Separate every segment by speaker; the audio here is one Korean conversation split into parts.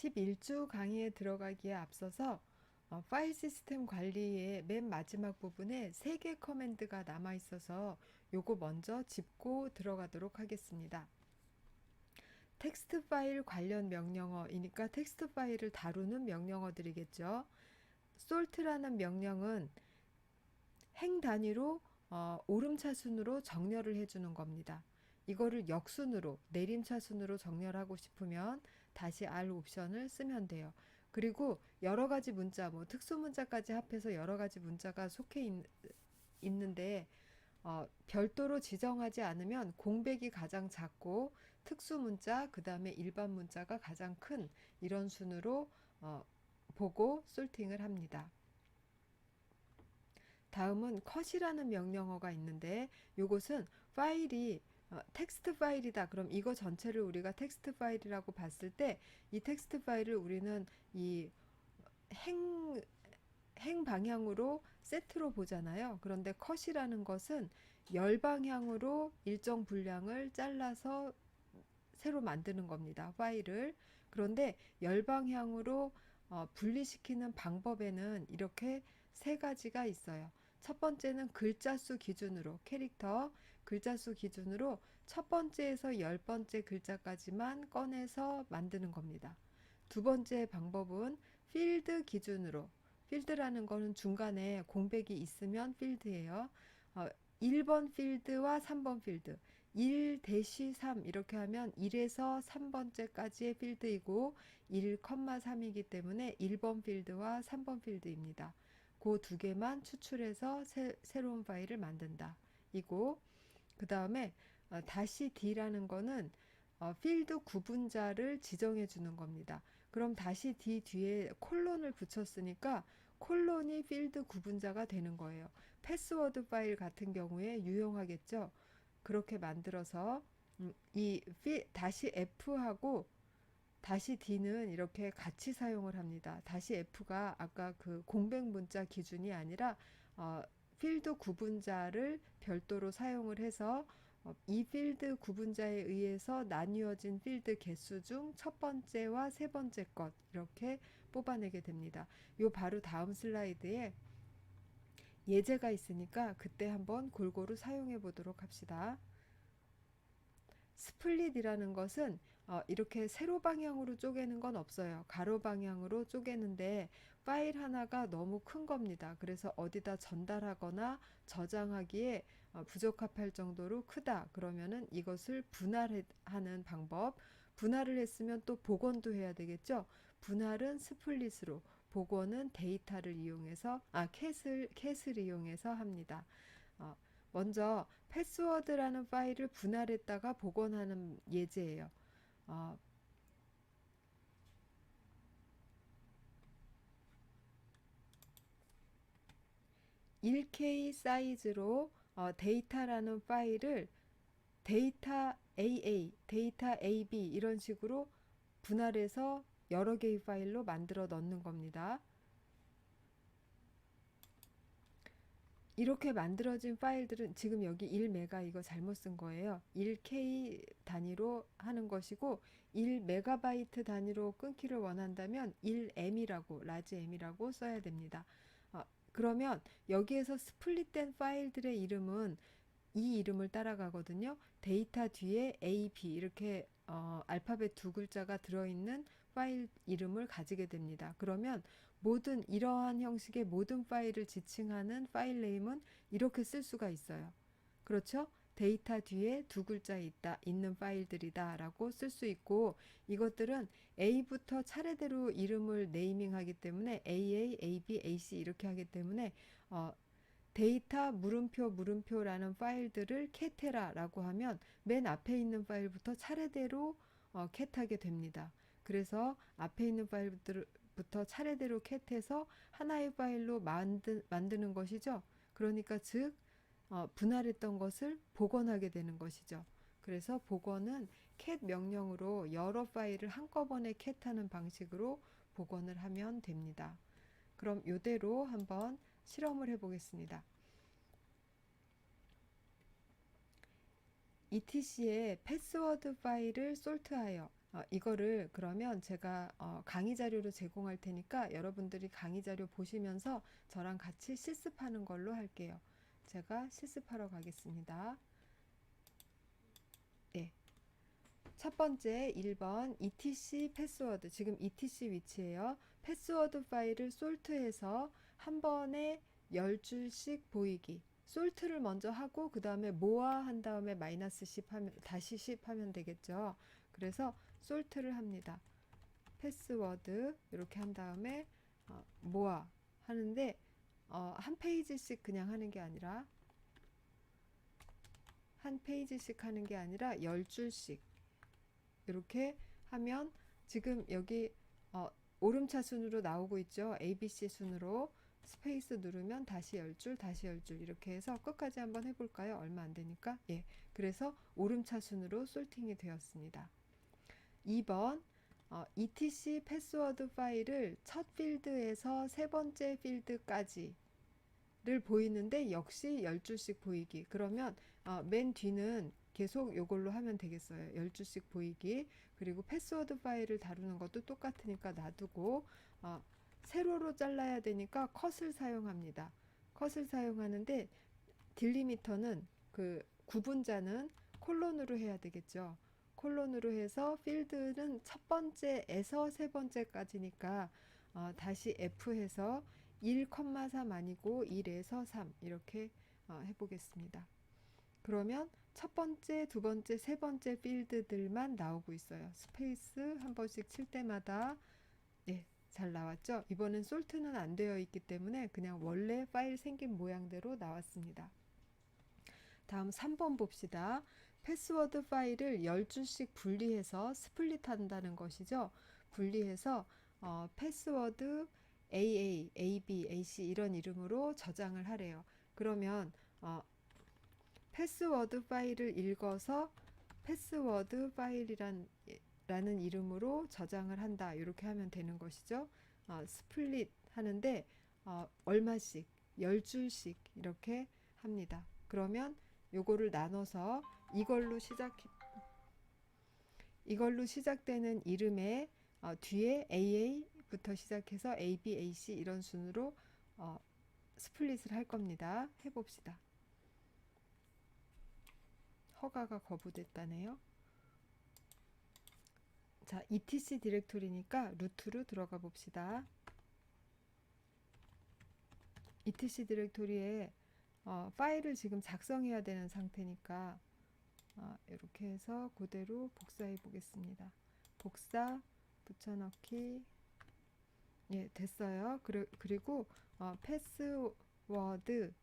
Speaker 1: 11주 강의에 들어가기에 앞서서 파일 시스템 관리의 맨 마지막 부분에 3개 커맨드가 남아 있어서 요거 먼저 짚고 들어가도록 하겠습니다. 텍스트 파일 관련 명령어이니까 텍스트 파일을 다루는 명령어들이겠죠. sort라는 명령은 행 단위로 오름차순으로 정렬을 해주는 겁니다. 이거를 역순으로 내림차순으로 정렬하고 싶으면 다시 R 옵션을 쓰면 돼요. 그리고 여러 가지 문자, 뭐 특수 문자까지 합해서 여러 가지 문자가 있는데 별도로 지정하지 않으면 공백이 가장 작고 특수 문자, 그 다음에 일반 문자가 가장 큰 이런 순으로 보고 솔팅을 합니다. 다음은 컷이라는 명령어가 있는데 이것은 파일이 텍스트 파일이다. 그럼 이거 전체를 우리가 텍스트 파일이라고 봤을 때 이 텍스트 파일을 우리는 이 행 방향으로 세트로 보잖아요. 그런데 컷이라는 것은 열 방향으로 일정 분량을 잘라서 새로 만드는 겁니다. 파일을. 그런데 열 방향으로 분리시키는 방법에는 이렇게 3가지가 있어요. 첫 번째는 글자 수 기준으로 캐릭터 글자 수 기준으로 첫 번째에서 10번째 글자까지만 꺼내서 만드는 겁니다. 두 번째 방법은 필드 기준으로 필드라는 거는 중간에 공백이 있으면 필드예요. 1번 필드와 3번 필드 1-3 이렇게 하면 1에서 3번째까지의 필드이고 1,3이기 때문에 1번 필드와 3번 필드입니다. 그 두 개만 추출해서 새로운 파일을 만든다. 이고 그 다음에 다시 D라는 거는 필드 구분자를 지정해 주는 겁니다. 그럼 다시 D 뒤에 콜론을 붙였으니까 콜론이 필드 구분자가 되는 거예요. 패스워드 파일 같은 경우에 유용하겠죠. 그렇게 만들어서 다시 F하고 다시 D는 이렇게 같이 사용을 합니다. 다시 F가 아까 그 공백 문자 기준이 아니라 필드 구분자를 별도로 사용을 해서 이 필드 구분자에 의해서 나뉘어진 필드 개수 중 첫 번째와 세 번째 것 이렇게 뽑아내게 됩니다. 요 바로 다음 슬라이드에 예제가 있으니까 그때 한번 골고루 사용해 보도록 합시다. 스플릿이라는 것은 이렇게 세로 방향으로 쪼개는 건 없어요. 가로 방향으로 쪼개는데 파일 하나가 너무 큰 겁니다. 그래서 어디다 전달하거나 저장하기에 부적합할 정도로 크다. 그러면은 이것을 분할하는 방법. 분할을 했으면 또 복원도 해야 되겠죠. 분할은 스플릿으로, 복원은 데이터를 이용해서 캣을 이용해서 합니다. 어, 먼저 패스워드라는 파일을 분할했다가 복원하는 예제예요. 어, 1K 사이즈로 데이터라는 파일을 데이터 AA, 데이터 AB 이런 식으로 분할해서 여러 개의 파일로 만들어 넣는 겁니다. 이렇게 만들어진 파일들은 지금 여기 1메가 이거 잘못 쓴 거예요. 1K 단위로 하는 것이고 1메가바이트 단위로 끊기를 원한다면 1M이라고 라지 M이라고 써야 됩니다. 그러면 여기에서 스플릿된 파일들의 이름은 이 이름을 따라가거든요. 데이터 뒤에 A, B 이렇게 알파벳 2글자가 들어있는 파일 이름을 가지게 됩니다. 그러면 이러한 형식의 모든 파일을 지칭하는 파일 네임은 이렇게 쓸 수가 있어요. 그렇죠? 데이터 뒤에 2글자 있는 파일들이다 라고 쓸 수 있고 이것들은 A부터 차례대로 이름을 네이밍하기 때문에 AA, AB, AC 이렇게 하기 때문에 데이터 물음표라는 파일들을 캣해라라고 하면 맨 앞에 있는 파일부터 차례대로 캣하게 됩니다. 그래서 앞에 있는 파일부터 차례대로 캣해서 하나의 파일로 만드는 것이죠. 그러니까 즉 분할했던 것을 복원하게 되는 것이죠. 그래서 복원은 캣 명령으로 여러 파일을 한꺼번에 캣하는 방식으로 복원을 하면 됩니다. 그럼 이대로 한번 실험을 해보겠습니다. etc의 패스워드 파일을 솔트하여 이거를 그러면 제가 강의 자료로 제공할 테니까 여러분들이 강의 자료 보시면서 저랑 같이 실습하는 걸로 할게요. 제가 실습하러 가겠습니다. 예. 첫 번째 1번 etc 패스워드, 지금 etc 위치예요. 패스워드 파일을 솔트해서 한 번에 10줄씩 보이기. 솔트를 먼저 하고 그 다음에 모아 한 다음에 마이너스 10 하면 다시 10 하면 되겠죠. 그래서 솔트를 합니다. 패스워드 이렇게 한 다음에 모아 하는데 한 페이지씩 그냥 하는 게 아니라 한 페이지씩 하는 게 아니라 10줄씩 이렇게 하면 지금 여기 오름차 순으로 나오고 있죠. ABC 순으로 스페이스 누르면 다시 10줄 다시 10줄 이렇게 해서 끝까지 한번 해볼까요? 얼마 안 되니까. 예, 그래서 오름차 순으로 솔팅이 되었습니다. 2번 etc 패스워드 파일을 첫 필드에서 세 번째 필드까지 를 보이는데 역시 10줄씩 보이기. 그러면 맨 뒤는 계속 이걸로 하면 되겠어요. 10줄씩 보이기. 그리고 패스워드 파일을 다루는 것도 똑같으니까 놔두고 세로로 잘라야 되니까 컷을 사용합니다. 컷을 사용하는데 딜리미터는 그 구분자는 콜론으로 해야 되겠죠. 콜론으로 해서 필드는 첫 번째에서 세 번째까지니까 다시 F 해서 1,3 아니고 1에서 3 이렇게 해보겠습니다. 그러면 첫 번째, 두 번째, 세 번째 필드들만 나오고 있어요. 스페이스 한 번씩 칠 때마다 네, 잘 나왔죠? 이번엔 솔트는 안 되어 있기 때문에 그냥 원래 파일 생긴 모양대로 나왔습니다. 다음 3번 봅시다. 패스워드 파일을 10줄씩 분리해서 스플릿 한다는 것이죠. 분리해서 패스워드 AA, AB, AC 이런 이름으로 저장을 하래요. 그러면 패스워드 파일을 읽어서 패스워드 파일이란 라는 이름으로 저장을 한다. 이렇게 하면 되는 것이죠. 스플릿 하는데 얼마씩 10줄씩 이렇게 합니다. 그러면 요거를 나눠서 이걸로 시작되는 이름의 뒤에 AA부터 시작해서 AB, AC 이런 순으로 스플릿을 할 겁니다. 해봅시다. 허가가 거부됐다네요. 자, etc 디렉토리니까 루트로 들어가 봅시다. etc 디렉토리에 파일을 지금 작성해야 되는 상태니까 이렇게 해서 그대로 복사해 보겠습니다. 복사, 붙여넣기. 예, 됐어요. 그리고 패스워드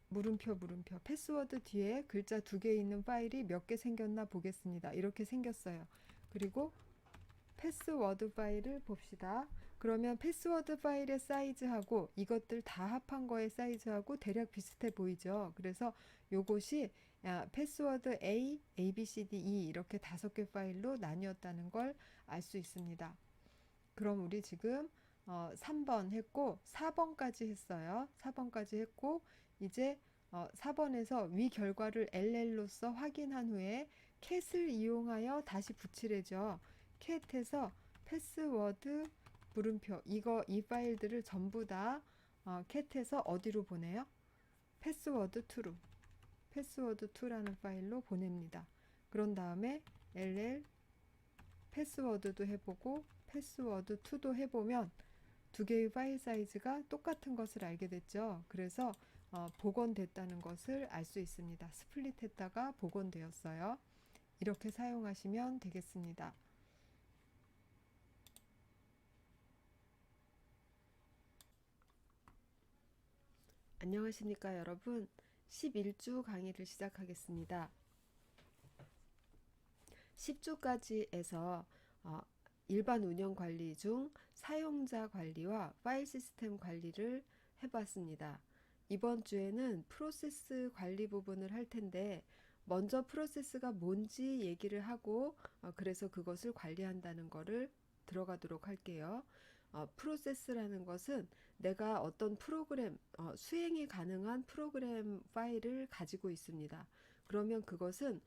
Speaker 1: 물음표 패스워드 뒤에 글자 2개 있는 파일이 몇 개 생겼나 보겠습니다. 이렇게 생겼어요. 그리고 패스워드 파일을 봅시다. 그러면 패스워드 파일의 사이즈하고 이것들 다 합한 거의 사이즈하고 대략 비슷해 보이죠. 그래서 요것이 패스워드 A, A, B, C, D, E 이렇게 5개 파일로 나뉘었다는 걸 알 수 있습니다. 그럼 우리 지금 3번 했고 4번까지 했어요. 4번까지 했고 이제 4번에서 위 결과를 LL로서 확인한 후에 캣을 이용하여 다시 붙이래죠. 캣에서 패스워드 물음표 이 파일들을 전부 다 캣에서 어디로 보내요? 패스워드2로 패스워드2라는 파일로 보냅니다. 그런 다음에 LL 패스워드도 해보고 패스워드2도 해보면 두 개의 파일 사이즈가 똑같은 것을 알게 됐죠. 그래서 복원됐다는 것을 알 수 있습니다. 스플릿 했다가 복원되었어요. 이렇게 사용하시면 되겠습니다. 안녕하십니까 여러분. 11주 강의를 시작하겠습니다. 10주까지에서 일반 운영 관리 중 사용자 관리와 파일 시스템 관리를 해봤습니다. 이번 주에는 프로세스 관리 부분을 할 텐데 먼저 프로세스가 뭔지 얘기를 하고 그래서 그것을 관리한다는 거를 들어가도록 할게요. 프로세스라는 것은 내가 어떤 프로그램, 수행이 가능한 프로그램 파일을 가지고 있습니다. 그러면 그것은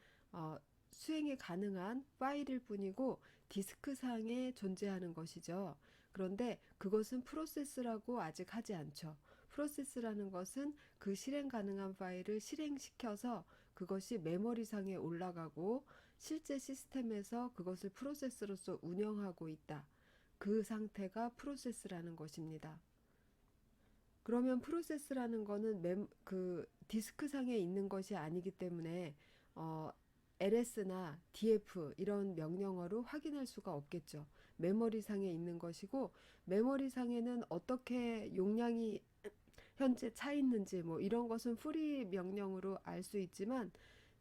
Speaker 1: 수행이 가능한 파일일 뿐이고 디스크상에 존재하는 것이죠. 그런데 그것은 프로세스라고 아직 하지 않죠. 프로세스라는 것은 그 실행 가능한 파일을 실행시켜서 그것이 메모리상에 올라가고 실제 시스템에서 그것을 프로세스로서 운영하고 있다. 그 상태가 프로세스라는 것입니다. 그러면 프로세스라는 거는 그 디스크상에 있는 것이 아니기 때문에 어, LS나 DF 이런 명령어로 확인할 수가 없겠죠. 메모리상에 있는 것이고 메모리상에는 어떻게 용량이 현재 차 있는지 뭐 이런 것은 프리 명령으로 알 수 있지만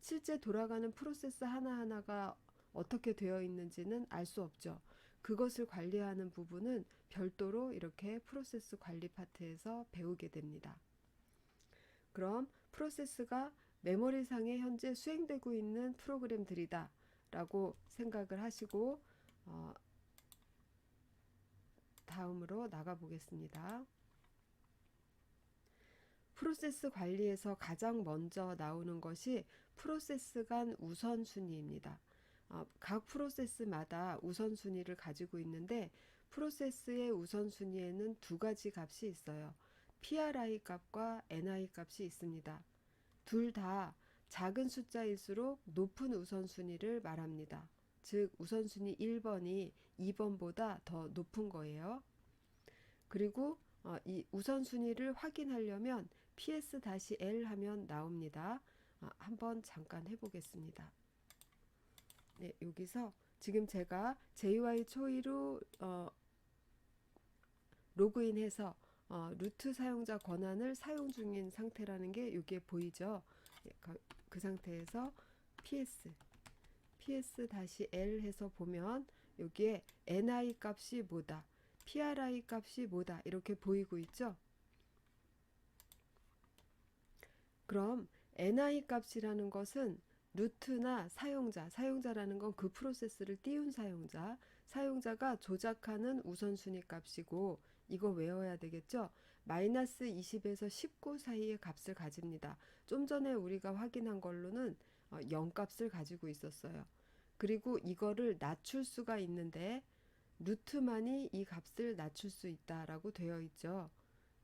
Speaker 1: 실제 돌아가는 프로세스 하나하나가 어떻게 되어 있는지는 알 수 없죠. 그것을 관리하는 부분은 별도로 이렇게 프로세스 관리 파트에서 배우게 됩니다. 그럼 프로세스가 메모리상에 현재 수행되고 있는 프로그램들이다 라고 생각을 하시고 다음으로 나가 보겠습니다. 프로세스 관리에서 가장 먼저 나오는 것이 프로세스 간 우선순위입니다. 각 프로세스마다 우선순위를 가지고 있는데 프로세스의 우선순위에는 두 가지 값이 있어요. PRI 값과 NI 값이 있습니다. 둘 다 작은 숫자일수록 높은 우선순위를 말합니다. 즉 우선순위 1번이 2번보다 더 높은 거예요. 그리고 이 우선순위를 확인하려면 PS-L 하면 나옵니다. 한번 잠깐 해보겠습니다. 네, 여기서 지금 제가 JY 초이로 로그인해서 루트 사용자 권한을 사용 중인 상태라는 게 여기에 보이죠. 그 상태에서 PS-L 해서 보면 여기에 NI 값이 뭐다, PRI 값이 뭐다 이렇게 보이고 있죠. 그럼 NI 값이라는 것은 루트나 사용자라는 건 그 프로세스를 띄운 사용자가 조작하는 우선순위 값이고 이거 외워야 되겠죠? 마이너스 20에서 19 사이의 값을 가집니다. 좀 전에 우리가 확인한 걸로는 0 값을 가지고 있었어요. 그리고 이거를 낮출 수가 있는데 루트만이 이 값을 낮출 수 있다라고 되어 있죠.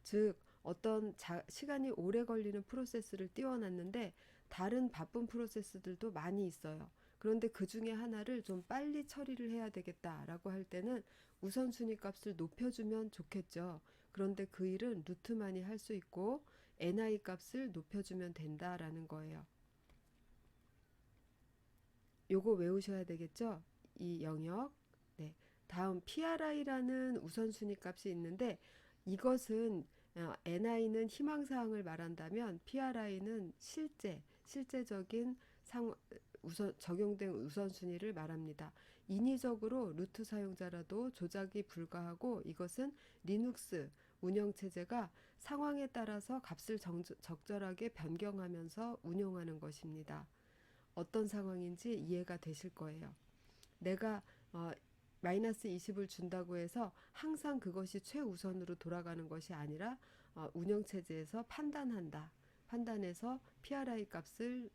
Speaker 1: 즉 어떤 시간이 오래 걸리는 프로세스를 띄워놨는데 다른 바쁜 프로세스들도 많이 있어요. 그런데 그 중에 하나를 좀 빨리 처리를 해야 되겠다라고 할 때는 우선순위 값을 높여주면 좋겠죠. 그런데 그 일은 루트만이 할 수 있고 NI 값을 높여주면 된다라는 거예요. 요거 외우셔야 되겠죠? 이 영역. 네. 다음 PRI라는 우선순위 값이 있는데 이것은 NI는 희망사항을 말한다면 PRI는 실제적인 적용된 우선순위를 말합니다. 인위적으로 루트 사용자라도 조작이 불가하고 이것은 리눅스 운영체제가 상황에 따라서 값을 적절하게 변경하면서 운용하는 것입니다. 어떤 상황인지 이해가 되실 거예요. 내가 마이너스 20을 준다고 해서 항상 그것이 최우선으로 돌아가는 것이 아니라 운영체제에서 판단해서 PRI 값을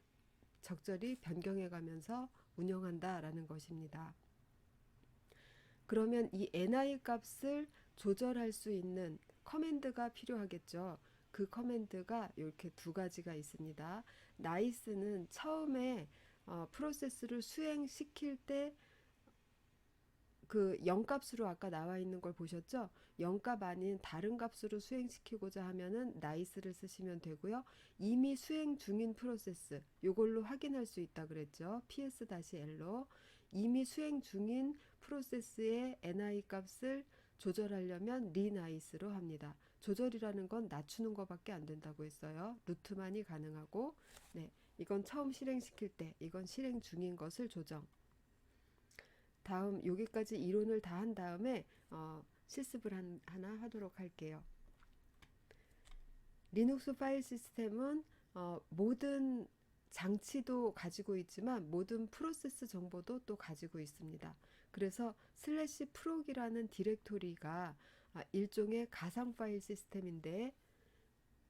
Speaker 1: 적절히 변경해 가면서 운영한다라는 것입니다. 그러면 이 NI 값을 조절할 수 있는 커맨드가 필요하겠죠. 그 커맨드가 이렇게 두 가지가 있습니다. nice는 처음에 프로세스를 수행시킬 때 그 0값으로 아까 나와 있는 걸 보셨죠? 0값 아닌 다른 값으로 수행시키고자 하면은 nice를 쓰시면 되고요. 이미 수행 중인 프로세스 요걸로 확인할 수 있다 그랬죠. PS-L로 이미 수행 중인 프로세스의 ni 값을 조절하려면 renice로 합니다. 조절이라는 건 낮추는 것밖에 안 된다고 했어요. 루트만이 가능하고 네, 이건 처음 실행시킬 때 이건 실행 중인 것을 조정. 다음 여기까지 이론을 다 한 다음에 실습을 하나 하도록 할게요. 리눅스 파일 시스템은 모든 장치도 가지고 있지만 모든 프로세스 정보도 또 가지고 있습니다. 그래서 슬래시 프록이라는 디렉토리가 일종의 가상 파일 시스템인데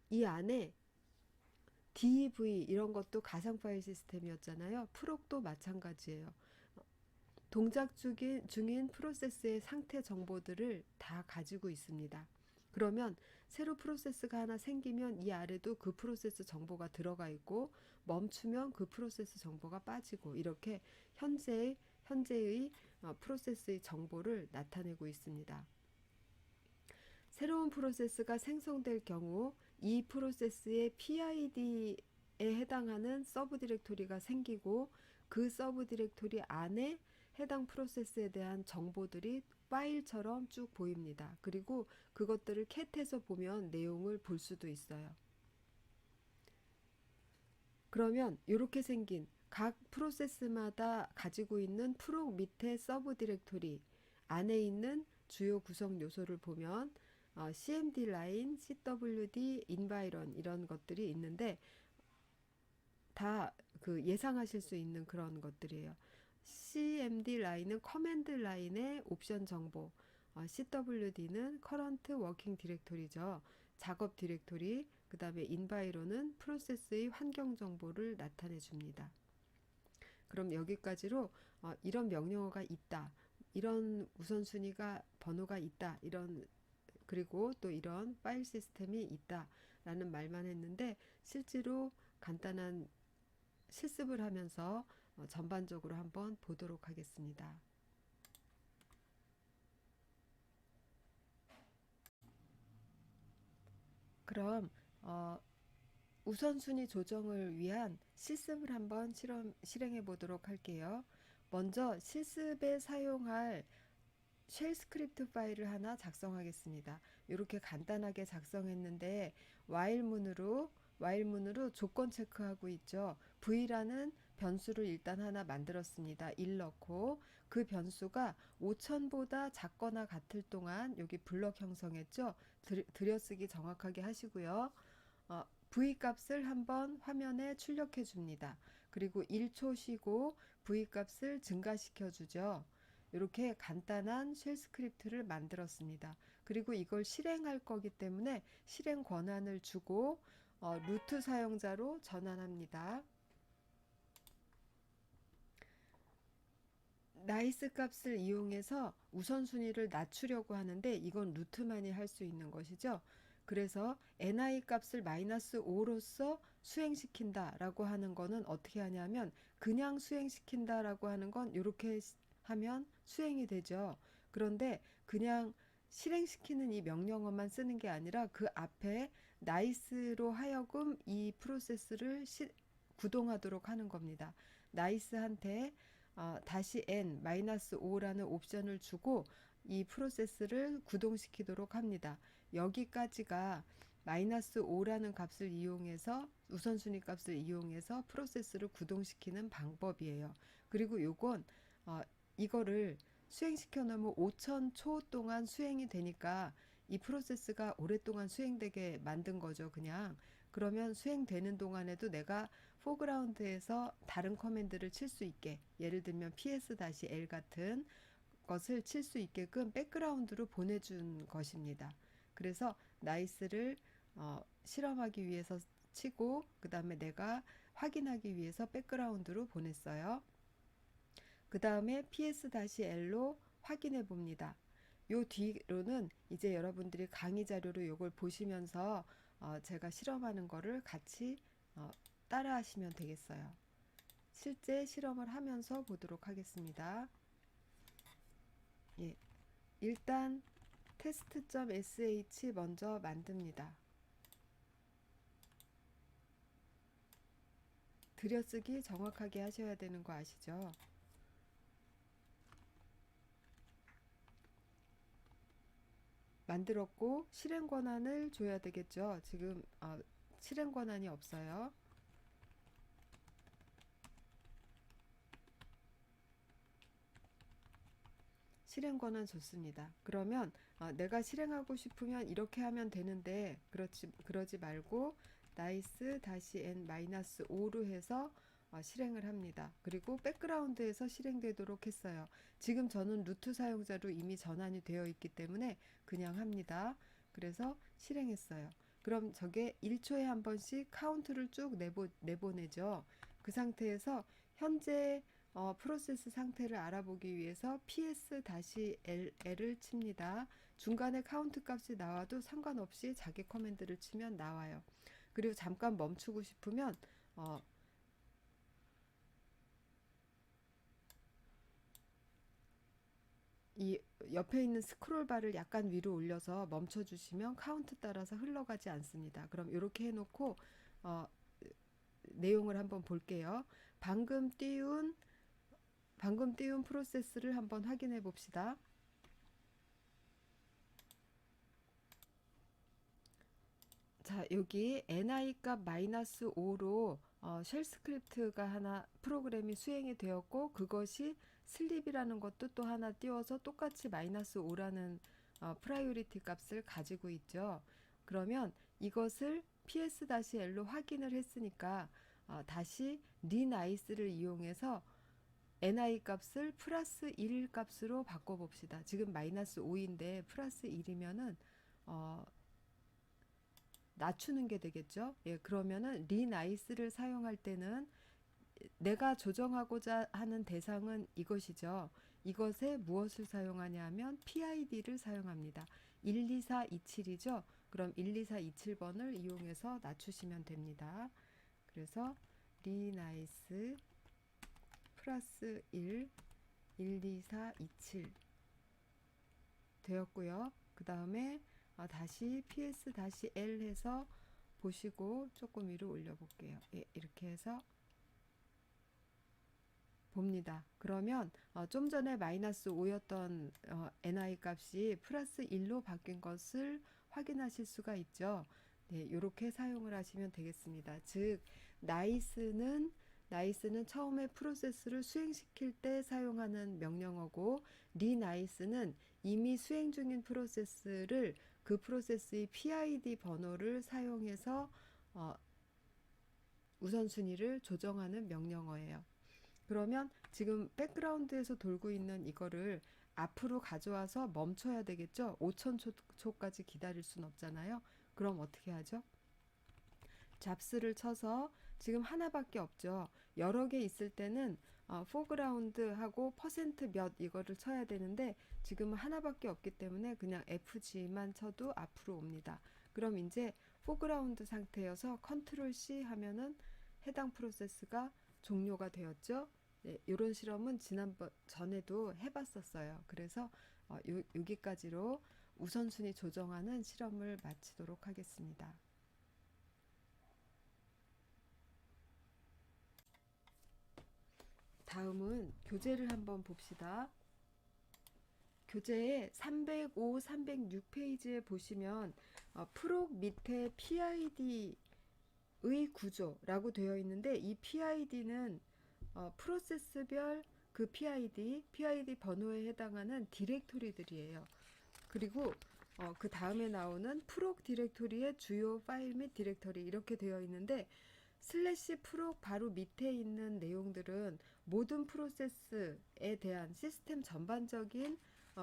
Speaker 1: 이 안에 DV 이런 것도 가상 파일 시스템이었잖아요. 프록도 마찬가지예요. 동작 중인 프로세스의 상태 정보들을 다 가지고 있습니다. 그러면 새로 프로세스가 하나 생기면 이 아래도 그 프로세스 정보가 들어가 있고, 멈추면 그 프로세스 정보가 빠지고, 이렇게 현재의 프로세스의 정보를 나타내고 있습니다. 새로운 프로세스가 생성될 경우 이 프로세스의 PID에 해당하는 서브 디렉토리가 생기고, 그 서브 디렉토리 안에 해당 프로세스에 대한 정보들이 파일처럼 쭉 보입니다. 그리고 그것들을 캣해서 보면 내용을 볼 수도 있어요. 그러면 이렇게 생긴 각 프로세스마다 가지고 있는 프록 밑에 서브 디렉토리 안에 있는 주요 구성 요소를 보면 CMD 라인, CWD, 인바이런 이런 것들이 있는데, 다 그 예상하실 수 있는 그런 것들이에요. CMD 라인은 커맨드 라인의 옵션 정보, CWD는 커런트 워킹 디렉토리죠. 작업 디렉토리, 그 다음에 인바이로는 프로세스의 환경 정보를 나타내 줍니다. 그럼 여기까지로 이런 명령어가 있다, 이런 우선순위가 번호가 있다, 그리고 또 이런 파일 시스템이 있다 라는 말만 했는데, 실제로 간단한 실습을 하면서 전반적으로 한번 보도록 하겠습니다. 그럼 우선순위 조정을 위한 실습을 한번 실행해 보도록 할게요. 먼저 실습에 사용할 쉘 스크립트 파일을 하나 작성하겠습니다. 이렇게 간단하게 작성했는데, 와일문으로 조건 체크하고 있죠. v라는 변수를 일단 하나 만들었습니다. 1 넣고, 그 변수가 5000보다 작거나 같을 동안, 여기 블럭 형성했죠. 들여쓰기 정확하게 하시고요. v 값을 한번 화면에 출력해 줍니다. 그리고 1초 쉬고 v 값을 증가시켜 주죠. 이렇게 간단한 쉘 스크립트를 만들었습니다. 그리고 이걸 실행할 거기 때문에 실행 권한을 주고 루트 사용자로 전환합니다. 나이스 값을 이용해서 우선순위를 낮추려고 하는데, 이건 루트만이 할 수 있는 것이죠. 그래서 ni 값을 -5로서 수행시킨다 라고 하는 거는 어떻게 하냐면, 그냥 수행시킨다 라고 하는 건 이렇게 하면 수행이 되죠. 그런데 그냥 실행시키는 이 명령어만 쓰는 게 아니라 그 앞에 나이스로 하여금 이 프로세스를 구동하도록 하는 겁니다. 나이스한테 다시 n -5라는 옵션을 주고 이 프로세스를 구동시키도록 합니다. 여기까지가 -5라는 값을 이용해서, 우선순위 값을 이용해서 프로세스를 구동시키는 방법이에요. 그리고 요건 이거를 수행시켜 놓으면 5000초 동안 수행이 되니까 이 프로세스가 오랫동안 수행되게 만든 거죠, 그냥. 그러면 수행되는 동안에도 내가 포그라운드에서 다른 커맨드를 칠 수 있게, 예를 들면 ps-l 같은 것을 칠 수 있게끔 백그라운드로 보내준 것입니다. 그래서 나이스를 실험하기 위해서 치고, 그 다음에 내가 확인하기 위해서 백그라운드로 보냈어요. 그 다음에 ps-l로 확인해 봅니다. 요 뒤로는 이제 여러분들이 강의 자료로 요걸 보시면서 제가 실험하는 거를 같이 따라 하시면 되겠어요. 실제 실험을 하면서 보도록 하겠습니다. 예, 일단 test.sh 먼저 만듭니다. 들여쓰기 정확하게 하셔야 되는 거 아시죠? 만들었고 실행 권한을 줘야 되겠죠. 지금 실행 권한이 없어요. 실행 권한 줬습니다. 그러면 내가 실행하고 싶으면 이렇게 하면 되는데, 그러지 말고 nice-n -5로 해서 실행을 합니다. 그리고 백그라운드에서 실행되도록 했어요. 지금 저는 루트 사용자로 이미 전환이 되어 있기 때문에 그냥 합니다. 그래서 실행했어요. 그럼 저게 1초에 한 번씩 카운트를 쭉 내보내죠. 그 상태에서 현재 프로세스 상태를 알아보기 위해서 ps-l을 칩니다. 중간에 카운트 값이 나와도 상관없이 자기 커맨드를 치면 나와요. 그리고 잠깐 멈추고 싶으면 이 옆에 있는 스크롤 바를 약간 위로 올려서 멈춰 주시면 카운트 따라서 흘러가지 않습니다. 그럼 이렇게 해놓고 어, 내용을 한번 볼게요. 방금 띄운 프로세스를 한번 확인해 봅시다. 자, 여기 ni 값 -5로 쉘 스크립트가 하나 프로그램이 수행이 되었고, 그것이 슬립이라는 것도 또 하나 띄워서 똑같이 -5라는 프라이오리티 값을 가지고 있죠. 그러면 이것을 ps-l로 확인을 했으니까 다시 renice를 이용해서 ni 값을 +1 값으로 바꿔봅시다. 지금 -5인데 +1이면은 낮추는 게 되겠죠. 예, 그러면은 renice를 사용할 때는 내가 조정하고자 하는 대상은 이것이죠. 이것에 무엇을 사용하냐면 PID를 사용합니다. 12427이죠. 그럼 12427번을 이용해서 낮추시면 됩니다. 그래서 renice +1 12427 되었고요. 그 다음에 다시 ps-l 해서 보시고 조금 위로 올려볼게요. 예, 이렇게 해서 봅니다. 그러면 좀 전에 -5였던 ni 값이 +1로 바뀐 것을 확인하실 수가 있죠. 네, 이렇게 사용을 하시면 되겠습니다. 즉, nice는 처음에 프로세스를 수행시킬 때 사용하는 명령어고, renice는 이미 수행 중인 프로세스를 그 프로세스의 PID 번호를 사용해서 우선순위를 조정하는 명령어예요. 그러면 지금 백그라운드에서 돌고 있는 이거를 앞으로 가져와서 멈춰야 되겠죠? 5000초까지 기다릴 순 없잖아요. 그럼 어떻게 하죠? 잡스를 쳐서 지금 하나밖에 없죠. 여러 개 있을 때는 foreground하고 %몇 이거를 쳐야 되는데 지금은 하나밖에 없기 때문에 그냥 FG만 쳐도 앞으로 옵니다. 그럼 이제 foreground 상태여서 컨트롤 C 하면은 해당 프로세스가 종료가 되었죠. 네, 이런 실험은 지난번 전에도 해봤었어요. 그래서 여기까지로 우선순위 조정하는 실험을 마치도록 하겠습니다. 다음은 교재를 한번 봅시다. 교재에 305, 306페이지에 보시면 프록 밑에 PID의 구조라고 되어 있는데, 이 PID는 프로세스별 그 PID 번호에 해당하는 디렉토리들이에요. 그리고 그 다음에 나오는 프록 디렉토리의 주요 파일 및 디렉토리 이렇게 되어 있는데, /프록 바로 밑에 있는 내용들은 모든 프로세스에 대한 시스템 전반적인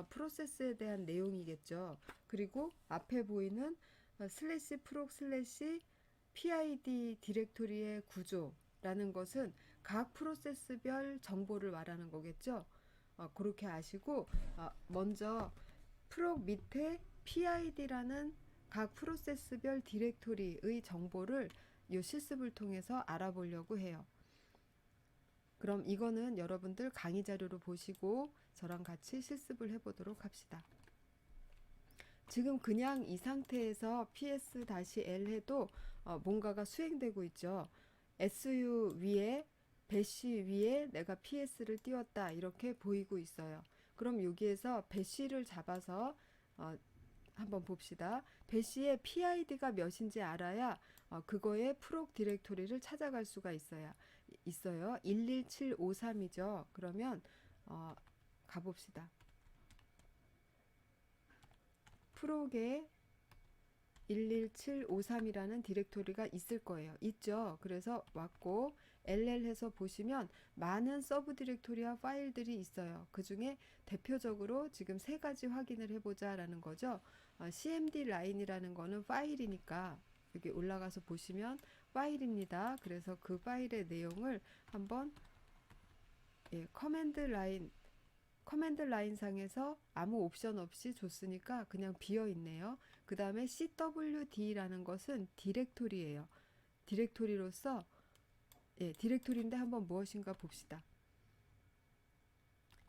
Speaker 1: 프로세스에 대한 내용이겠죠. 그리고 앞에 보이는 /프록 PID 디렉토리의 구조라는 것은 각 프로세스별 정보를 말하는 거겠죠. 그렇게 아시고 먼저 프록 밑에 PID라는 각 프로세스별 디렉토리의 정보를 이 실습을 통해서 알아보려고 해요. 그럼 이거는 여러분들 강의 자료로 보시고 저랑 같이 실습을 해보도록 합시다. 지금 그냥 이 상태에서 ps-l 해도 뭔가가 수행되고 있죠. su 위에 배시 위에 내가 ps를 띄웠다 이렇게 보이고 있어요. 그럼 여기에서 배시를 잡아서 한번 봅시다. 배시의 PID가 몇인지 알아야 그거의 프록 디렉토리를 찾아갈 수가 있어요. 11753이죠. 그러면 가봅시다. 프록에 11753이라는 디렉토리가 있을 거예요. 있죠. 그래서 왔고 LL 해서 보시면 많은 서브 디렉토리와 파일들이 있어요. 그 중에 대표적으로 지금 3가지 확인을 해보자 라는 거죠. cmd 라인이라는 거는 파일이니까 여기 올라가서 보시면 파일입니다. 그래서 그 파일의 내용을 한번 커맨드 라인 상에서 아무 옵션 없이 줬으니까 그냥 비어 있네요. 그 다음에 CWD라는 것은 디렉토리예요. 디렉토리로서 디렉토리인데 한번 무엇인가 봅시다.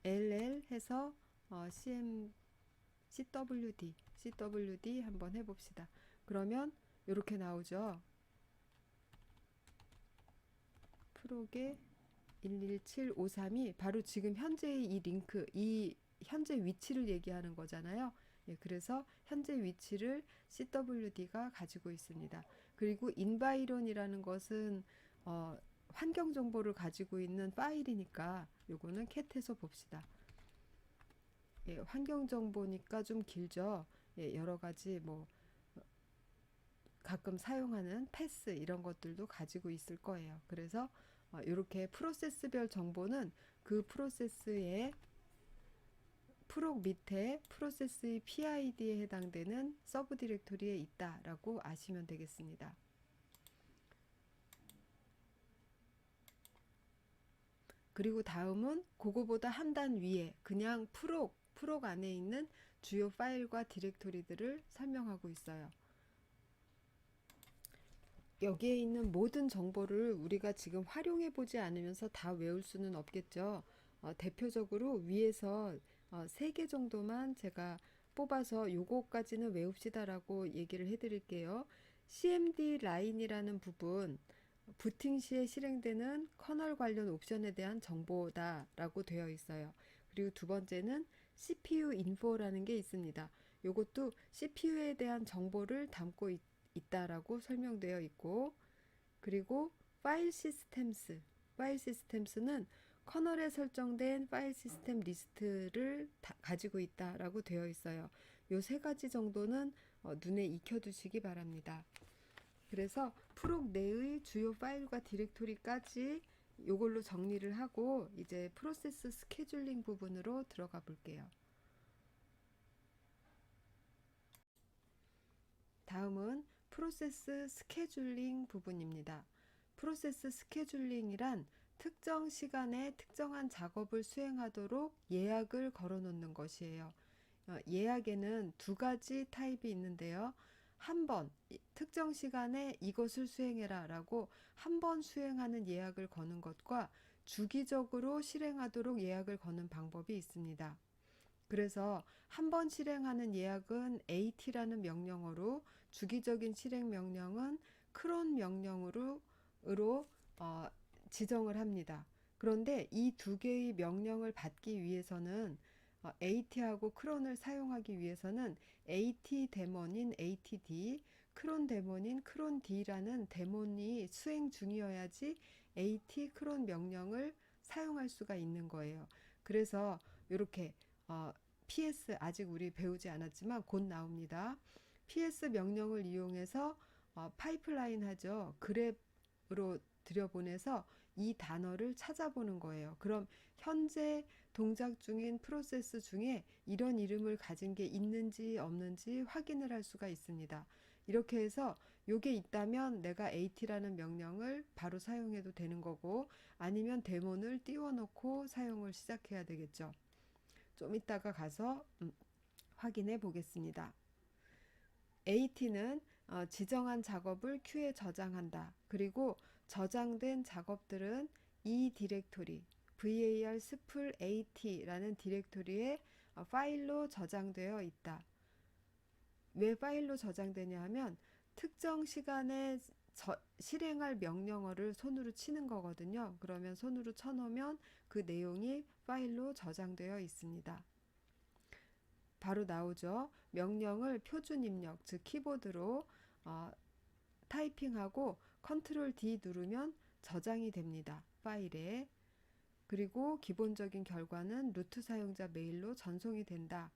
Speaker 1: LL 해서 CWD 한번 해봅시다. 그러면 이렇게 나오죠. 프로게 11753이 바로 지금 현재의 이 링크, 이 현재 위치를 얘기하는 거잖아요. 그래서 현재 위치를 CWD가 가지고 있습니다. 그리고 인바이론이라는 것은 환경 정보를 가지고 있는 파일이니까 요거는 캣해서 봅시다. 환경 정보니까 좀 길죠. 여러 가지 뭐 가끔 사용하는 패스 이런 것들도 가지고 있을 거예요. 그래서 이렇게 프로세스별 정보는 그 프로세스의 프록 밑에 프로세스의 PID에 해당되는 서브 디렉토리에 있다라고 아시면 되겠습니다. 그리고 다음은 그거보다 한 단 위에 그냥 프록 안에 있는 주요 파일과 디렉토리들을 설명하고 있어요. 여기에 있는 모든 정보를 우리가 지금 활용해 보지 않으면서 다 외울 수는 없겠죠. 대표적으로 위에서 3개 정도만 제가 뽑아서 요거까지는 외웁시다라고 얘기를 해드릴게요. CMD 라인이라는 부분, 부팅 시에 실행되는 커널 관련 옵션에 대한 정보다라고 되어 있어요. 그리고 두 번째는 CPU 인포라는 게 있습니다. 요것도 CPU에 대한 정보를 담고 있다라고 설명되어 있고, 그리고 파일 시스템스는 커널에 설정된 파일 시스템 리스트를 가지고 있다라고 되어 있어요. 요 세 가지 정도는 눈에 익혀두시기 바랍니다. 그래서 프록 내의 주요 파일과 디렉토리까지 요걸로 정리를 하고 이제 프로세스 스케줄링 부분으로 들어가 볼게요. 다음은 프로세스 스케줄링 부분입니다. 프로세스 스케줄링이란 특정 시간에 특정한 작업을 수행하도록 예약을 걸어 놓는 것이에요. 예약에는 두 가지 타입이 있는데요. 한 번, 특정 시간에 이것을 수행해라 라고 한 번 수행하는 예약을 거는 것과 주기적으로 실행하도록 예약을 거는 방법이 있습니다. 그래서 한 번 실행하는 예약은 AT라는 명령어로, 주기적인 실행 명령은 크론 명령으로 지정을 합니다. 그런데 이 두 개의 명령을 받기 위해서는 AT하고 크론을 사용하기 위해서는 AT 데몬인 ATD, 크론 데몬인 크론 D라는 데몬이 수행 중이어야지 AT 크론 명령을 사용할 수가 있는 거예요. 그래서 이렇게 PS 아직 우리 배우지 않았지만 곧 나옵니다. PS 명령을 이용해서 파이프라인 하죠. 그랩으로 들여보내서 이 단어를 찾아보는 거예요. 그럼 현재 동작 중인 프로세스 중에 이런 이름을 가진 게 있는지 없는지 확인을 할 수가 있습니다. 이렇게 해서 요게 있다면 내가 AT라는 명령을 바로 사용해도 되는 거고, 아니면 데몬을 띄워놓고 사용을 시작해야 되겠죠. 좀 이따가 가서 확인해 보겠습니다. AT는 지정한 작업을 큐에 저장한다. 그리고 저장된 작업들은 이 디렉토리 var 스플 at라는 디렉토리에 파일로 저장되어 있다. 왜 파일로 저장되냐 하면 특정 시간에 실행할 명령어를 손으로 치는 거거든요. 그러면 손으로 쳐놓으면 그 내용이 파일로 저장되어 있습니다. 바로 나오죠. 명령을 표준 입력, 즉 키보드로 타이핑하고 컨트롤 D 누르면 저장이 됩니다. 파일에. 그리고 기본적인 결과는 루트 사용자 메일로 전송이 된다.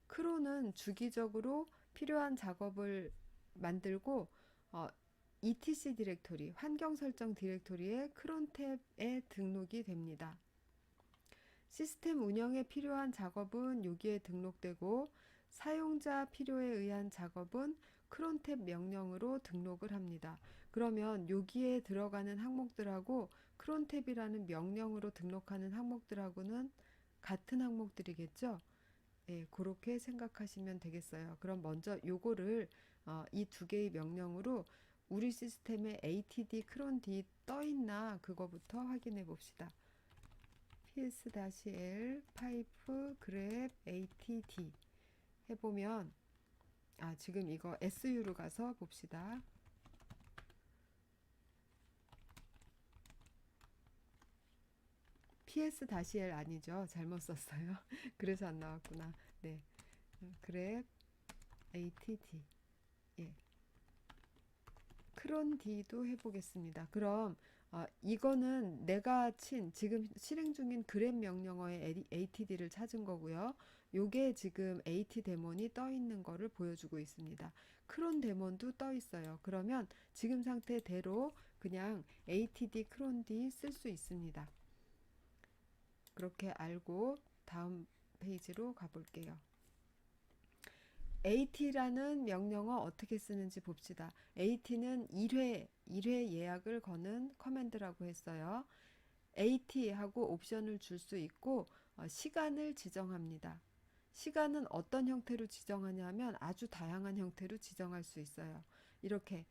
Speaker 1: 크론은 주기적으로 필요한 작업을 만들고 etc 디렉토리, 환경 설정 디렉토리에 크론 탭에 등록이 됩니다. 시스템 운영에 필요한 작업은 여기에 등록되고 사용자 필요에 의한 작업은 크론탭 명령으로 등록을 합니다. 그러면 여기에 들어가는 항목들하고 크론탭이라는 명령으로 등록하는 항목들하고는 같은 항목들이겠죠? 예, 그렇게 생각하시면 되겠어요. 그럼 먼저 요거를 이 두 개의 명령으로 우리 시스템에 ATD, 크론D 떠 있나 그거부터 확인해 봅시다. ps-l 파이프 그랩 ATD 해보면 지금 이거 SU로 가서 봅시다. ps-l 아니죠. 잘못 썼어요. 그래서 안 나왔구나. 네, 그랩 ATD. 예. 크론 D도 해보겠습니다. 그럼 이거는 내가 지금 실행 중인 그랩 명령어의 ATD를 찾은 거고요. 요게 지금 AT 데몬이 떠 있는 거를 보여주고 있습니다. 크론 데몬도 떠 있어요. 그러면 지금 상태대로 그냥 ATD 크론 D 쓸 수 있습니다. 그렇게 알고 다음 페이지로 가볼게요. AT라는 명령어 어떻게 쓰는지 봅시다. AT는 1회 예약을 거는 커맨드라고 했어요. AT하고 옵션을 줄 수 있고 시간을 지정합니다. 시간은 어떤 형태로 지정하냐면 아주 다양한 형태로 지정할 수 있어요. 이렇게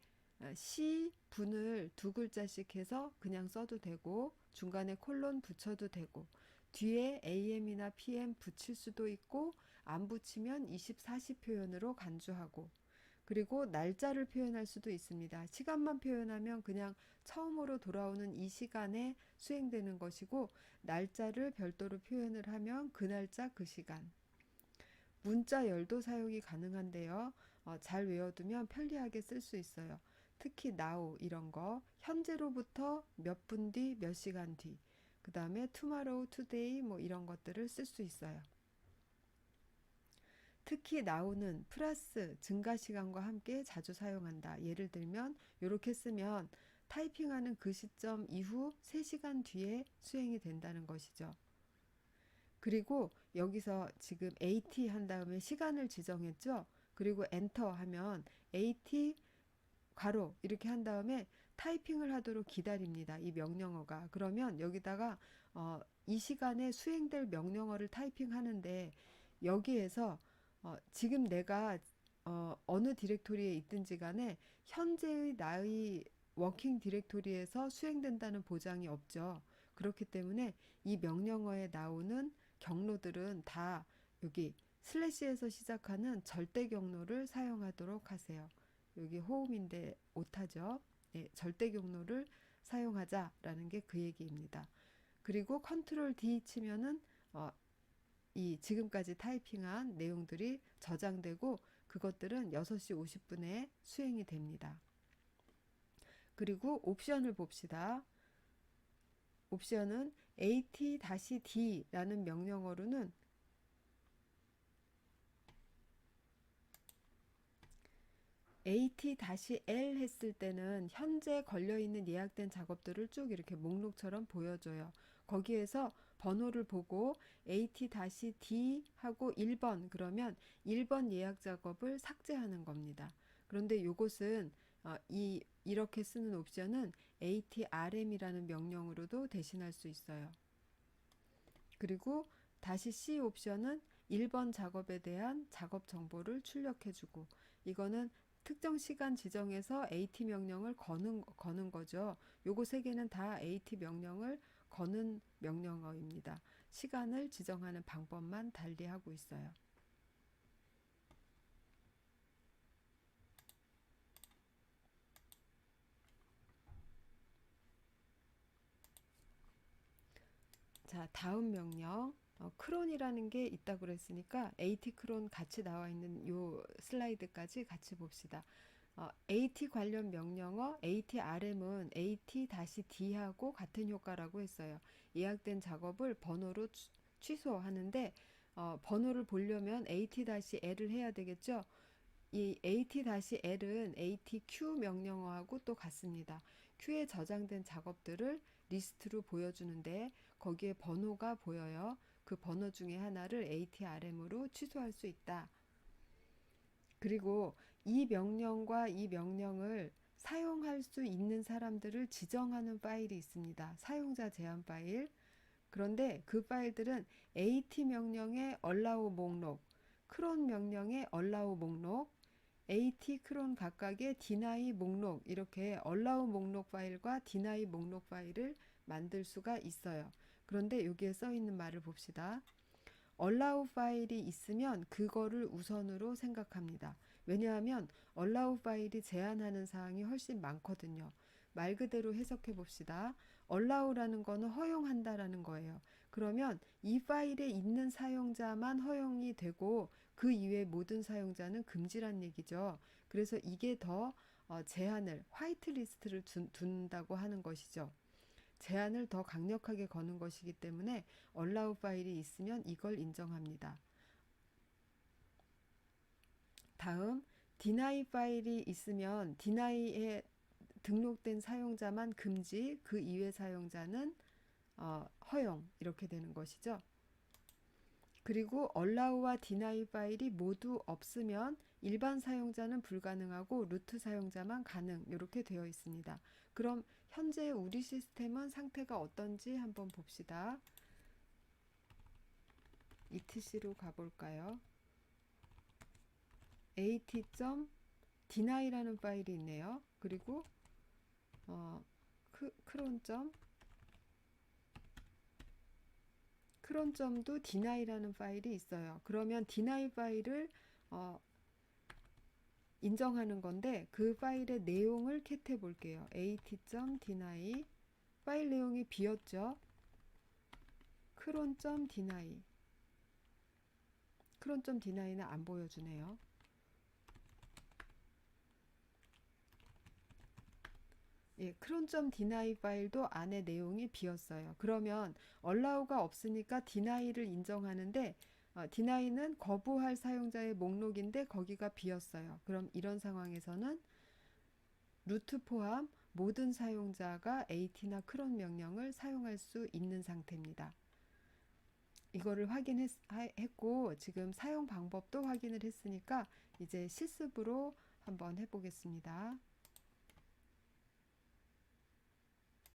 Speaker 1: C분을 두 글자씩 해서 그냥 써도 되고 중간에 콜론 붙여도 되고 뒤에 AM이나 PM 붙일 수도 있고 안 붙이면 24시 표현으로 간주하고 그리고 날짜를 표현할 수도 있습니다. 시간만 표현하면 그냥 처음으로 돌아오는 이 시간에 수행되는 것이고 날짜를 별도로 표현을 하면 그 날짜 그 시간. 문자열도 사용이 가능한데요. 잘 외워두면 편리하게 쓸 수 있어요. 특히 now 이런 거 현재로부터 몇 분 뒤, 몇 시간 뒤, 그 다음에 tomorrow, today 뭐 이런 것들을 쓸 수 있어요. 특히 now는 플러스 증가 시간과 함께 자주 사용한다. 예를 들면 이렇게 쓰면 타이핑하는 그 시점 이후 3시간 뒤에 수행이 된다는 것이죠. 그리고 여기서 지금 AT 한 다음에 시간을 지정했죠. 그리고 엔터 하면 AT 괄호 이렇게 한 다음에 타이핑을 하도록 기다립니다. 이 명령어가. 그러면 여기다가 이 시간에 수행될 명령어를 타이핑하는데 여기에서 지금 내가 어느 디렉토리에 있든지 간에 현재의 나의 워킹 디렉토리에서 수행된다는 보장이 없죠. 그렇기 때문에 이 명령어에 나오는 경로들은 다 여기 슬래시에서 시작하는 절대 경로를 사용하도록 하세요. 여기 호음인데 오타죠. 네, 절대 경로를 사용하자라는 게 그 얘기입니다. 그리고 컨트롤 D 치면은 이 지금까지 타이핑한 내용들이 저장되고 그것들은 6시 50분에 수행이 됩니다. 그리고 옵션을 봅시다. 옵션은 AT-D라는 명령어로는 AT-L 했을 때는 현재 걸려있는 예약된 작업들을 쭉 이렇게 목록처럼 보여줘요. 거기에서 번호를 보고 AT-D 하고 1번 그러면 1번 예약 작업을 삭제하는 겁니다. 그런데 이것은 이렇게 쓰는 옵션은 ATRM이라는 명령으로도 대신할 수 있어요. 그리고 다시 C 옵션은 1번 작업에 대한 작업 정보를 출력해주고 이거는 특정 시간 지정해서 AT 명령을 거는 거죠. 요거 세 개는 다 AT 명령을 거는 명령어입니다. 시간을 지정하는 방법만 달리하고 있어요. 자, 다음 명령. 크론이라는 게 있다고 그랬으니까 AT 크론 같이 나와 있는 요 슬라이드까지 같이 봅시다. AT 관련 명령어 ATRM은 AT-D하고 같은 효과라고 했어요. 예약된 작업을 번호로 취소하는데 번호를 보려면 AT-L을 해야 되겠죠. 이 AT-L은 ATQ 명령어하고 또 같습니다. Q에 저장된 작업들을 리스트로 보여주는데 거기에 번호가 보여요. 그 번호 중에 하나를 ATRM으로 취소할 수 있다. 그리고 이 명령과 이 명령을 사용할 수 있는 사람들을 지정하는 파일이 있습니다. 사용자 제한 파일. 그런데 그 파일들은 AT 명령의 allow 목록, 크론 명령의 allow 목록, AT 크론 각각의 deny 목록, 이렇게 allow 목록 파일과 deny 목록 파일을 만들 수가 있어요. 그런데 여기에 써 있는 말을 봅시다. allow 파일이 있으면 그거를 우선으로 생각합니다. 왜냐하면 allow 파일이 제한하는 사항이 훨씬 많거든요. 말 그대로 해석해 봅시다. allow라는 거는 허용한다라는 거예요. 그러면 이 파일에 있는 사용자만 허용이 되고 그 이외 모든 사용자는 금지란 얘기죠. 그래서 이게 더 제한을 화이트리스트를 둔다고 하는 것이죠. 제한을 더 강력하게 거는 것이기 때문에 allow 파일이 있으면 이걸 인정합니다. 다음 deny 파일이 있으면 deny에 등록된 사용자만 금지, 그 이외 사용자는 허용, 이렇게 되는 것이죠. 그리고 allow와 deny 파일이 모두 없으면 일반 사용자는 불가능하고 루트 사용자만 가능, 이렇게 되어 있습니다. 그럼 현재 우리 시스템은 상태가 어떤지 한번 봅시다. etc로 가볼까요? at.deny라는 파일이 있네요. 그리고 크론점도 deny라는 파일이 있어요. 그러면 deny 파일을 인정하는 건데 그 파일의 내용을 캣해 볼게요. at.deny 파일 내용이 비었죠. cron.deny cron.deny는 안 보여주네요. 예, cron.deny 파일도 안에 내용이 비었어요. 그러면 allow가 없으니까 deny를 인정하는데 deny는 거부할 사용자의 목록인데 거기가 비었어요. 그럼 이런 상황에서는 루트 포함 모든 사용자가 at나 cron 명령을 사용할 수 있는 상태입니다. 이거를 확인했고 지금 사용 방법도 확인을 했으니까 이제 실습으로 한번 해보겠습니다.